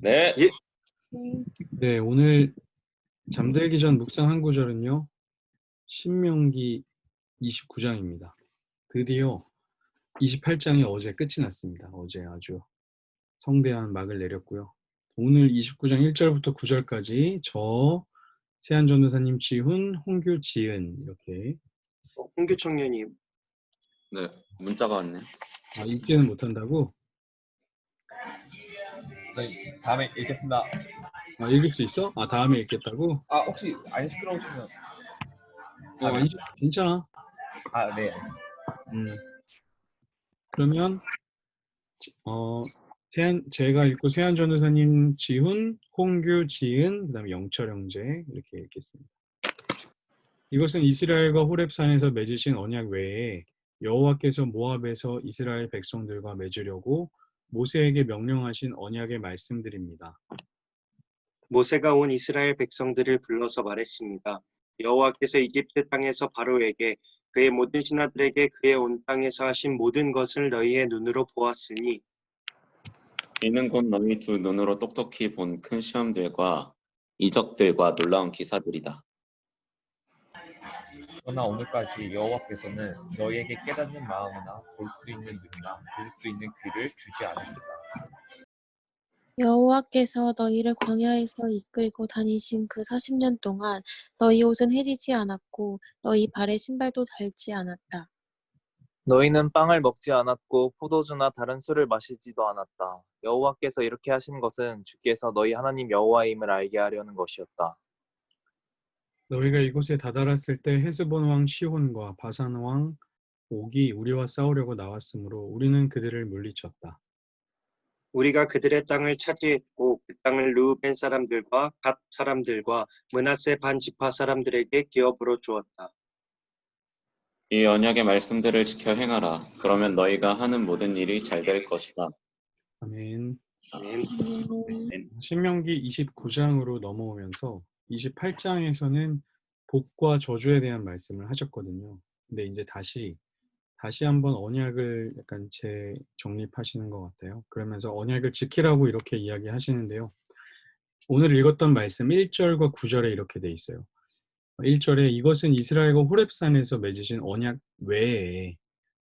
네. 예. 네, 오늘 잠들기 전 묵상 한 구절은요. 신명기 29장입니다. 드디어 28장이 어제 끝이 났습니다. 어제 아주 성대한 막을 내렸고요. 오늘 29장 1절부터 9절까지 저 세한 전도사님 지훈, 홍규 지은 이렇게 홍규 청년님. 네. 문자가 왔네. 읽지는 못한다고? 네, 다음에 읽겠습니다. 읽을 수 있어? 다음에 읽겠다고? 혹시 안 시끄러우시면 아니, 괜찮아. 네. 그러면 제가 읽고 세한 전도사님 지훈, 홍규 지은, 그 다음에 영철 형제 이렇게 읽겠습니다. 이것은 이스라엘과 호렙산에서 맺으신 언약 외에 여호와께서 모압에서 이스라엘 백성들과 맺으려고 모세에게 명령하신 언약의 말씀들입니다. 모세가 온 이스라엘 백성들을 불러서 말했습니다. 여호와께서 이집트 땅에서 바로에게 그의 모든 신하들에게 그의 온 땅에서 하신 모든 것을 너희의 눈으로 보았으니 이는 곧 너희 두 눈으로 똑똑히 본 큰 시험들과 이적들과 놀라운 기사들이다. 그러나 오늘까지 여호와께서는 너희에게 깨닫는 마음이나 볼 수 있는 눈이나 들을 수 있는 귀를 주지 않으셨다. 여호와께서 너희를 광야에서 이끌고 다니신 그 40년 동안 너희 옷은 해지지 않았고 너희 발에 신발도 닳지 않았다. 너희는 빵을 먹지 않았고 포도주나 다른 술을 마시지도 않았다. 여호와께서 이렇게 하신 것은 주께서 너희 하나님 여호와임을 알게 하려는 것이었다. 너희가 이곳에 다다랐을 때 헤스본 왕 시혼과 바산 왕 옥이 우리와 싸우려고 나왔으므로 우리는 그들을 물리쳤다. 우리가 그들의 땅을 차지했고 그 땅을 르우벤 사람들과 갓 사람들과 므낫세 반 지파 사람들에게 기업으로 주었다. 이 언약의 말씀들을 지켜 행하라. 그러면 너희가 하는 모든 일이 잘 될 것이다. 아멘. 아멘. 신명기 29장으로 넘어오면서 28장에서는 복과 저주에 대한 말씀을 하셨거든요. 근데 이제 다시 한번 언약을 약간 재정립하시는 것 같아요. 그러면서 언약을 지키라고 이렇게 이야기하시는데요. 오늘 읽었던 말씀 1절과 9절에 이렇게 돼 있어요. 1절에 이것은 이스라엘과 호렙산에서 맺으신 언약 외에,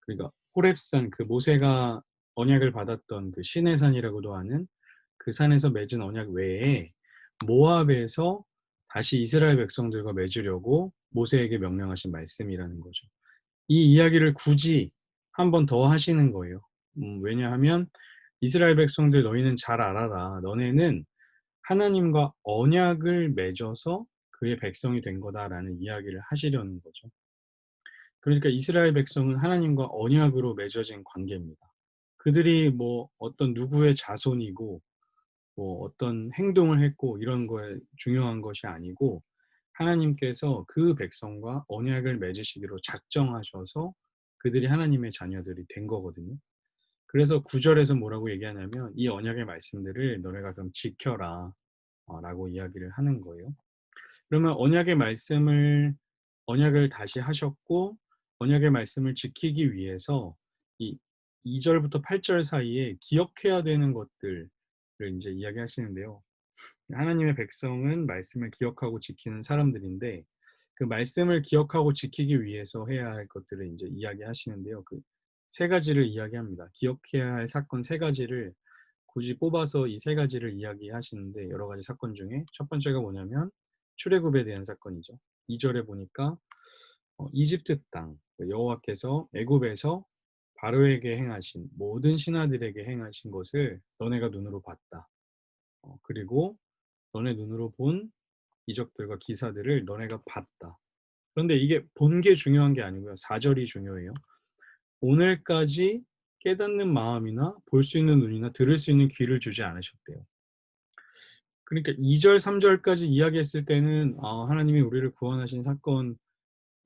그러니까 호렙산, 그 모세가 언약을 받았던 그 시내산이라고도 하는 그 산에서 맺은 언약 외에 모압에서 다시 이스라엘 백성들과 맺으려고 모세에게 명령하신 말씀이라는 거죠. 이 이야기를 굳이 한 번 더 하시는 거예요. 왜냐하면 이스라엘 백성들 너희는 잘 알아라. 너네는 하나님과 언약을 맺어서 그의 백성이 된 거다라는 이야기를 하시려는 거죠. 그러니까 이스라엘 백성은 하나님과 언약으로 맺어진 관계입니다. 그들이 뭐 어떤 누구의 자손이고 뭐 어떤 행동을 했고 이런 거에 중요한 것이 아니고 하나님께서 그 백성과 언약을 맺으시기로 작정하셔서 그들이 하나님의 자녀들이 된 거거든요. 그래서 9절에서 뭐라고 얘기하냐면 이 언약의 말씀들을 너네가 그럼 지켜라 라고 이야기를 하는 거예요. 그러면 언약을 다시 하셨고 언약의 말씀을 지키기 위해서 이 2절부터 8절 사이에 기억해야 되는 것들을 이제 이야기하시는데요. 하나님의 백성은 말씀을 기억하고 지키는 사람들인데 그 말씀을 기억하고 지키기 위해서 해야 할 것들을 이제 이야기하시는데요. 그 세 가지를 이야기합니다. 기억해야 할 사건 세 가지를 굳이 뽑아서 이 세 가지를 이야기하시는데 여러 가지 사건 중에 첫 번째가 뭐냐면 출애굽에 대한 사건이죠. 2절에 보니까 이집트 땅, 여호와께서 애굽에서 바로에게 행하신 모든 신하들에게 행하신 것을 너네가 눈으로 봤다. 그리고 너네 눈으로 본 이적들과 기사들을 너네가 봤다. 그런데 이게 본 게 중요한 게 아니고요. 4절이 중요해요. 오늘까지 깨닫는 마음이나 볼 수 있는 눈이나 들을 수 있는 귀를 주지 않으셨대요. 그러니까 2절, 3절까지 이야기했을 때는 하나님이 우리를 구원하신 사건,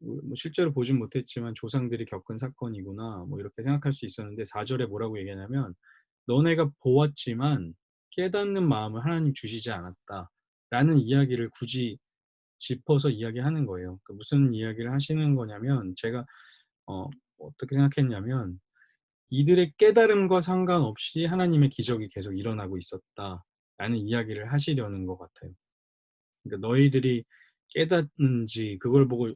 뭐 실제로 보진 못했지만 조상들이 겪은 사건이구나 뭐 이렇게 생각할 수 있었는데 4절에 뭐라고 얘기하냐면 너네가 보았지만 깨닫는 마음을 하나님 주시지 않았다 라는 이야기를 굳이 짚어서 이야기하는 거예요. 그러니까 무슨 이야기를 하시는 거냐면 제가 어떻게 생각했냐면 이들의 깨달음과 상관없이 하나님의 기적이 계속 일어나고 있었다 라는 이야기를 하시려는 것 같아요. 그러니까 너희들이 깨닫는지 그걸 보고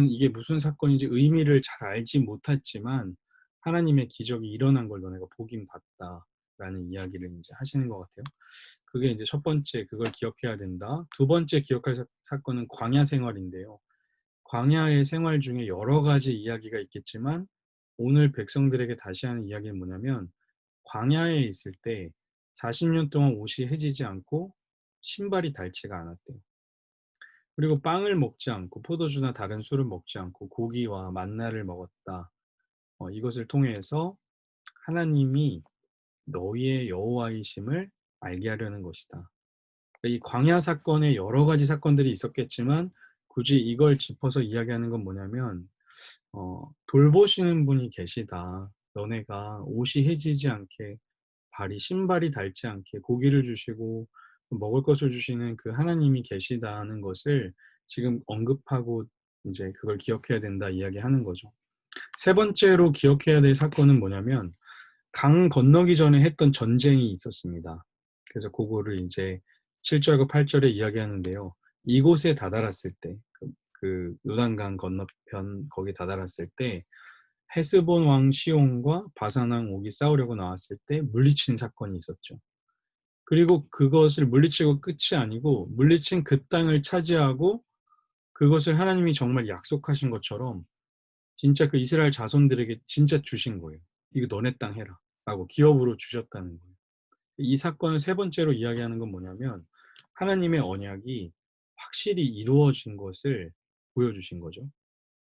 이게 무슨 사건인지 의미를 잘 알지 못했지만 하나님의 기적이 일어난 걸 너네가 보긴 봤다라는 이야기를 이제 하시는 것 같아요. 그게 이제 첫 번째 그걸 기억해야 된다. 두 번째 기억할 사건은 광야 생활인데요. 광야의 생활 중에 여러 가지 이야기가 있겠지만 오늘 백성들에게 다시 하는 이야기는 뭐냐면 광야에 있을 때 40년 동안 옷이 해지지 않고 신발이 닳지가 않았대요. 그리고 빵을 먹지 않고 포도주나 다른 술을 먹지 않고 고기와 만나를 먹었다. 이것을 통해서 하나님이 너희의 여호와이심을 알게 하려는 것이다. 이 광야 사건에 여러 가지 사건들이 있었겠지만 굳이 이걸 짚어서 이야기하는 건 뭐냐면 돌보시는 분이 계시다. 너네가 옷이 해지지 않게 발이 신발이 닳지 않게 고기를 주시고 먹을 것을 주시는 그 하나님이 계시다는 것을 지금 언급하고 이제 그걸 기억해야 된다 이야기하는 거죠. 세 번째로 기억해야 될 사건은 뭐냐면 강 건너기 전에 했던 전쟁이 있었습니다. 그래서 그거를 이제 7절과 8절에 이야기하는데요. 이곳에 다다랐을 때, 그 요단강 건너편 거기 다다랐을 때 헤스본 왕 시온과 바산 왕 옥이 싸우려고 나왔을 때 물리친 사건이 있었죠. 그리고 그것을 물리치고 끝이 아니고 물리친 그 땅을 차지하고 그것을 하나님이 정말 약속하신 것처럼 진짜 그 이스라엘 자손들에게 진짜 주신 거예요. 이거 너네 땅 해라 라고 기업으로 주셨다는 거예요. 이 사건을 세 번째로 이야기하는 건 뭐냐면 하나님의 언약이 확실히 이루어진 것을 보여주신 거죠.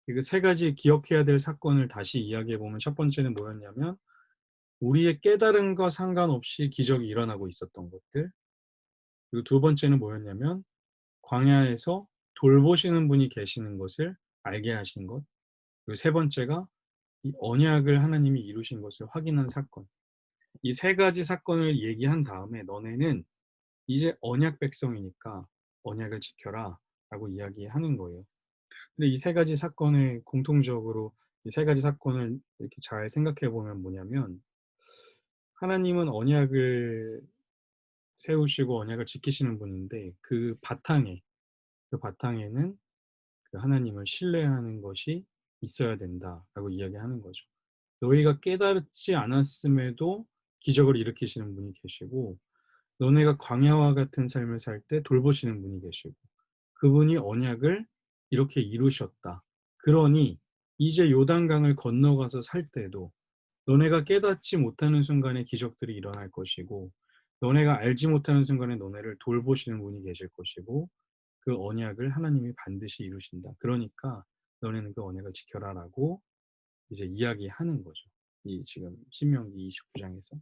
그 세 가지 기억해야 될 사건을 다시 이야기해 보면 첫 번째는 뭐였냐면 우리의 깨달음과 상관없이 기적이 일어나고 있었던 것들. 그리고 두 번째는 뭐였냐면 광야에서 돌보시는 분이 계시는 것을 알게 하신 것. 그리고 세 번째가 이 언약을 하나님이 이루신 것을 확인한 사건. 이 세 가지 사건을 얘기한 다음에 너네는 이제 언약 백성이니까 언약을 지켜라 라고 이야기하는 거예요. 근데 이 세 가지 사건의 공통적으로 이 세 가지 사건을 이렇게 잘 생각해 보면 뭐냐면 하나님은 언약을 세우시고 언약을 지키시는 분인데 그 바탕에는 그 하나님을 신뢰하는 것이 있어야 된다라고 이야기하는 거죠. 너희가 깨달지 않았음에도 기적을 일으키시는 분이 계시고 너네가 광야와 같은 삶을 살 때 돌보시는 분이 계시고 그분이 언약을 이렇게 이루셨다. 그러니 이제 요단강을 건너가서 살 때도 너네가 깨닫지 못하는 순간에 기적들이 일어날 것이고 너네가 알지 못하는 순간에 너네를 돌보시는 분이 계실 것이고 그 언약을 하나님이 반드시 이루신다. 그러니까 너네는 그 언약을 지켜라라고 이제 이야기하는 거죠. 이 지금 신명기 29장에서.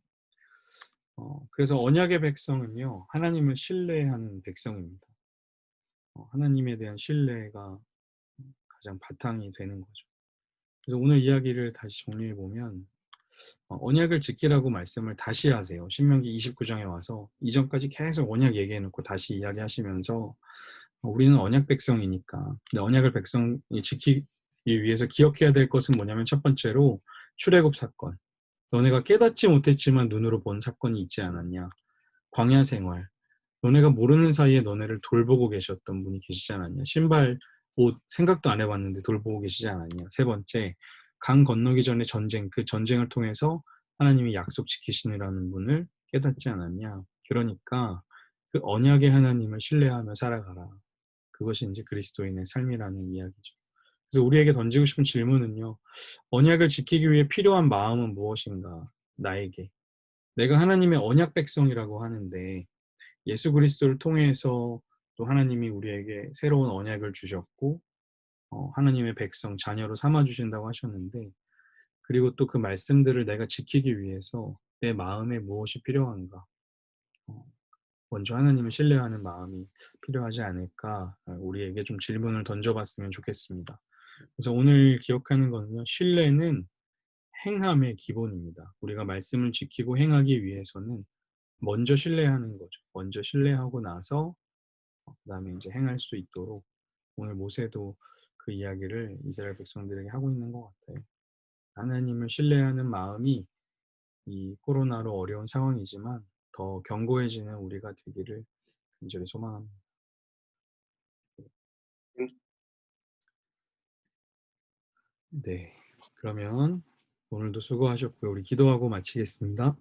그래서 언약의 백성은요, 하나님을 신뢰하는 백성입니다. 하나님에 대한 신뢰가 가장 바탕이 되는 거죠. 그래서 오늘 이야기를 다시 정리해 보면 언약을 지키라고 말씀을 다시 하세요. 신명기 29장에 와서 이전까지 계속 언약 얘기해 놓고 다시 이야기하시면서 우리는 언약 백성이니까 근데 언약을 백성이 지키기 위해서 기억해야 될 것은 뭐냐면 첫 번째로 출애굽 사건. 너네가 깨닫지 못했지만 눈으로 본 사건이 있지 않았냐. 광야 생활. 너네가 모르는 사이에 너네를 돌보고 계셨던 분이 계시지 않았냐. 신발, 옷 생각도 안 해봤는데 돌보고 계시지 않았냐. 세 번째, 강 건너기 전에 전쟁, 그 전쟁을 통해서 하나님이 약속 지키시느라는 분을 깨닫지 않았냐. 그러니까 그 언약의 하나님을 신뢰하며 살아가라. 그것이 이제 그리스도인의 삶이라는 이야기죠. 그래서 우리에게 던지고 싶은 질문은요. 언약을 지키기 위해 필요한 마음은 무엇인가? 나에게. 내가 하나님의 언약 백성이라고 하는데 예수 그리스도를 통해서 또 하나님이 우리에게 새로운 언약을 주셨고 하나님의 백성, 자녀로 삼아주신다고 하셨는데 그리고 또 그 말씀들을 내가 지키기 위해서 내 마음에 무엇이 필요한가? 먼저 하나님을 신뢰하는 마음이 필요하지 않을까? 우리에게 좀 질문을 던져봤으면 좋겠습니다. 그래서 오늘 기억하는 거는요. 신뢰는 행함의 기본입니다. 우리가 말씀을 지키고 행하기 위해서는 먼저 신뢰하는 거죠. 먼저 신뢰하고 나서 그다음에 이제 행할 수 있도록 오늘 모세도 그 이야기를 이스라엘 백성들에게 하고 있는 것 같아요. 하나님을 신뢰하는 마음이 이 코로나로 어려운 상황이지만 더 견고해지는 우리가 되기를 간절히 소망합니다. 네, 그러면 오늘도 수고하셨고요. 우리 기도하고 마치겠습니다.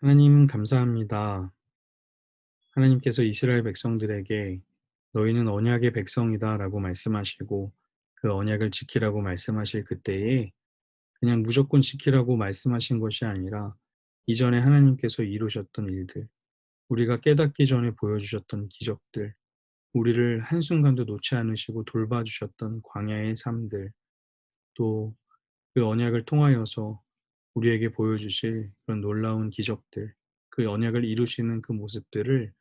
하나님 감사합니다. 하나님께서 이스라엘 백성들에게 너희는 언약의 백성이다 라고 말씀하시고 그 언약을 지키라고 말씀하실 그때에 그냥 무조건 지키라고 말씀하신 것이 아니라 이전에 하나님께서 이루셨던 일들, 우리가 깨닫기 전에 보여주셨던 기적들, 우리를 한순간도 놓지 않으시고 돌봐주셨던 광야의 삶들, 또 그 언약을 통하여서 우리에게 보여주실 그런 놀라운 기적들, 그 언약을 이루시는 그 모습들을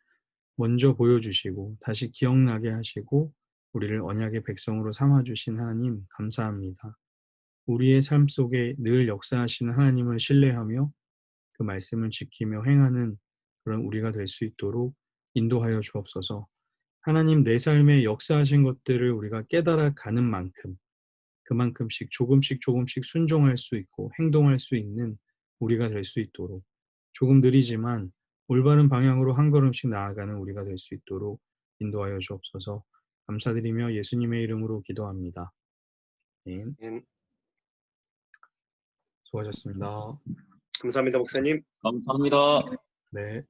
먼저 보여주시고 다시 기억나게 하시고 우리를 언약의 백성으로 삼아주신 하나님 감사합니다. 우리의 삶 속에 늘 역사하시는 하나님을 신뢰하며 그 말씀을 지키며 행하는 그런 우리가 될 수 있도록 인도하여 주옵소서. 하나님 내 삶에 역사하신 것들을 우리가 깨달아 가는 만큼 그만큼씩 조금씩 순종할 수 있고 행동할 수 있는 우리가 될 수 있도록 조금 느리지만 올바른 방향으로 한 걸음씩 나아가는 우리가 될 수 있도록 인도하여 주옵소서. 감사드리며 예수님의 이름으로 기도합니다. 아멘. 아멘. 수고하셨습니다. 감사합니다, 목사님. 감사합니다. 네.